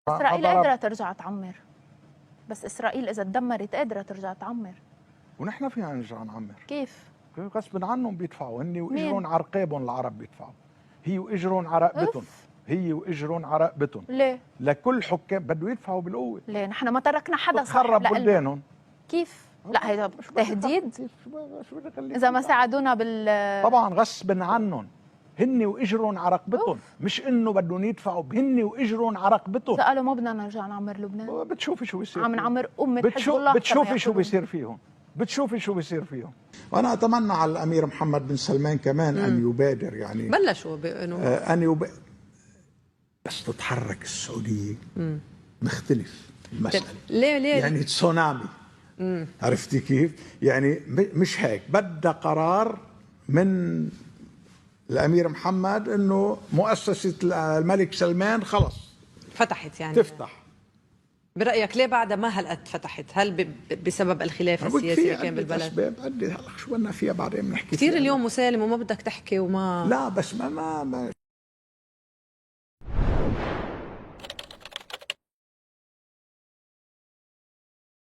إسرائيل قادرة ترجع تعمر، بس إسرائيل إذا تدمرت قادرة ترجع تعمر. ونحن فينا نرجع نعمر. كيف؟ غصب عنهم بيدفعوا، هن واجرهم على رقابهم العرب بيدفعوا، هي واجرهم على رقبتهم، هي واجرهم على رقبتهم. ليه؟ لكل حكام بده يدفعوا بالقوه. ليه؟ نحن ما تركنا حدا تخرب بلدانهم. كيف؟ لا هي تهديد؟ إذا ما ساعدونا طبعا غصب عنهم، هن واجرهم على رقبتهم، مش انه بدهم يدفعوا، هن واجرهم على رقبتهم. إذا قالوا ما بدنا نرجع نعمر لبنان، بتشوفي شو بيصير، عم نعمر أمة حزب الله. بتشوفي شو بيصير فيهم، بتشوفي شو بيصير فيهم. وانا اتمنى على الامير محمد بن سلمان كمان ان يبادر، يعني بلشوا بانه ان بس تتحرك السعوديه بختلف المساله. ليه يعني تسونامي. عرفتي كيف؟ يعني مش هيك، بدها قرار من الامير محمد انه مؤسسه الملك سلمان خلص فتحت، يعني تفتح. برأيك ليه بعدها ما هالقد فتحت؟ هل بسبب الخلاف السياسي اللي كان بالبلد؟ اسباب عدة، هلا شو بدنا فيها بعدين بنحكي كثير فيها. اليوم مسالم وما بدك تحكي وما لا بس ما